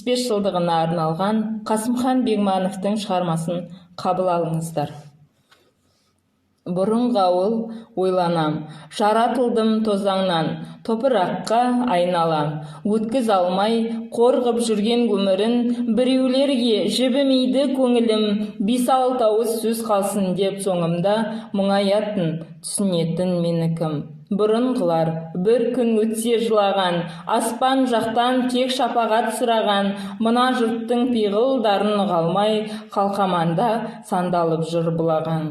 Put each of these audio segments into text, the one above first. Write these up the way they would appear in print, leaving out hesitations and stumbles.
75 жылдығына арналған К.Бегмановтың шығармасын қабыл алыңыздар. Бұрынғы ауыл ойланам, жаратылдым тозаңнан, топыраққа айналам. Өткіз алмай, қорғып жүрген өмірін, біреулерге жібімейді көңілім, 5-6 ауыз сөз қалсын деп соңымда мұңаятын, түсінетін мені кім. Бұрынғылар бір күн өтсе жылаған, аспан жақтан тек шапағат сұраған, мына жұрттың пиғылдарын қалмай, қалқаманда сандалып жүр бұлаған.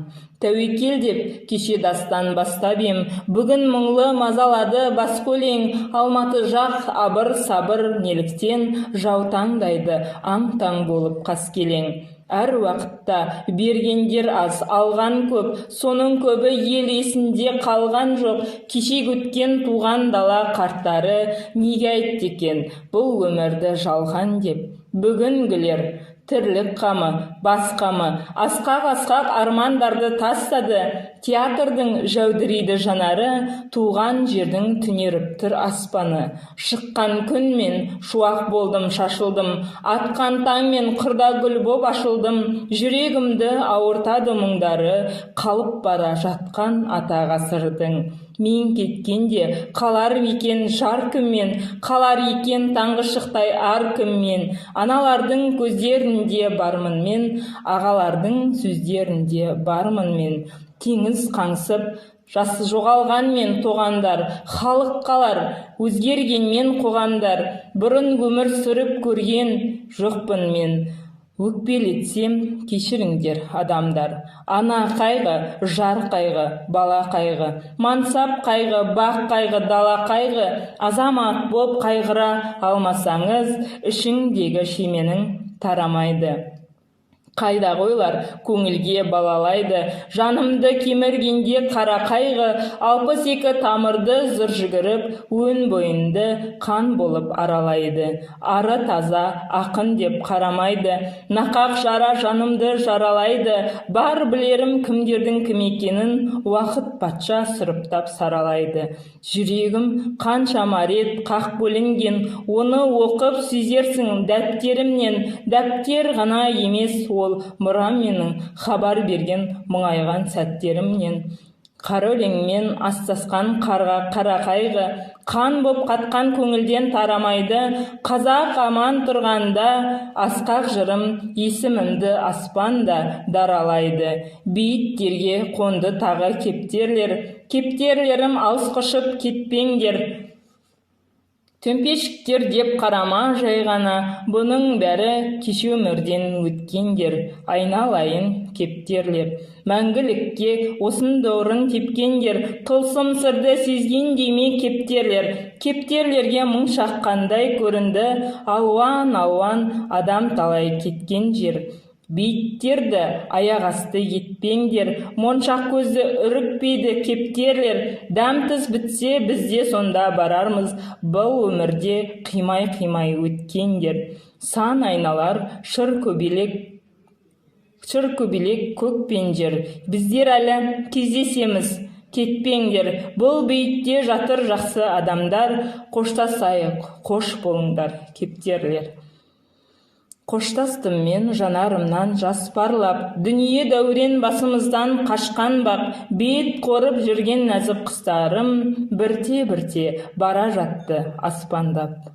Тәуекел деп кеше дастан бастап ем, бүгін мұңлы мазалады бас көлең, Алматы жақ абыр-сабыр неліктен, жаутаңдайды аң-таң болып қаскелең. Әр уақытта бергендер аз, алған көп, соның көбі ел есінде қалған жоқ. Кешек өткен туған дала қарттары неге айтты екен бұл өмірді жалған деп. Бүгінгілер тірлік қамы, бас қамы, асқақ-асқақ армандарды тастады. Театрдың жәудірейді жанары, туған жердің түнеріп тұр аспаны. Шыққан күнмен шуақ болдым, шашылдым, атқан таңмен қырда гүл боп ашылдым. Жүрегімді ауыртады мұңдары, қалып бара жатқан ата ғасырдың. Мен кеткенде қалар екен жар кіммен, қалар екен таңғы шықтай ар кіммен. Аналардың көздерінде бармын мен, ағалардың сөздерінде бармын мен. Теңіз қаңсып, жасы жоғалғанмен тоғандар, халық қалар, өзгергенмен қоғамдар. Бұрын өмір сүріп көрген жоқпын мен. Өкпелетсем кешіріңдер адамдар. Ана қайғы, жар қайғы, бала қайғы, мансап қайғы, бақ қайғы, дала қайғы. Азамат боп қайғыра алмасаңыз, ішіңдегі шеменің тарамайды. Қайда қойлар көңілге балалайды, жанымды кеміргенде қара қайғы, 62 тамырды зыр жүгіріп, өн бойынды қан болып аралайды. Ары таза ақын деп қарамайды, нақақ жара жанымды жаралайды. Бар білерім кімдердің кім екенін, уақыт патша сұрыптап саралайды. Жүрегім қаншама рет қақ бөлінген, оны оқып сезерсің дәптерімнен. Дәптер ғана емес ол мұра менің, хабар берген мұңайған сәттерімнен. Қара өлеңмен астасқан қарға қара қайғы, қан боп қатқан көңілден тарамайды. Қазақ аман тұрғанда, асқақ жырым есімімді аспанда даралайды. Бейіттерге қонды тағы кептерлер, кептерлерім алыс құшып кетпеңдер. Төмпешіктер деп қарама жай ғана, бұның бәрі кеше өмірден өткендер. Айналайын кептерлер, мәңгілікке осында орын тепкендер. Тылсым сырды сезгендей ме кептерлер. Кептерлерге мұң шаққандай көрінді, алуан-алуан адам талай кеткен жер. Бейіттерді аяқ асты етпеңдер, моншақ көзді үрікпейді кептерлер. Дәмтіз бітсе бізде сонда барармыз, бұл өмірде қимай-қимай өткендер. Сан айналар шыр көбелек көк пен жер, біздер әлі кездесеміз, кетпеңдер. Бұл бейітте жатыр жақсы адамдар, қоштасайық, қош болыңдар кептерлер. Қоштастым мен жанарымнан жас парлап, дүние дәурен басымыздан қашқан бақ, бет қорып жүрген нәзік құстарым бірте-бірте бара жатты аспандап.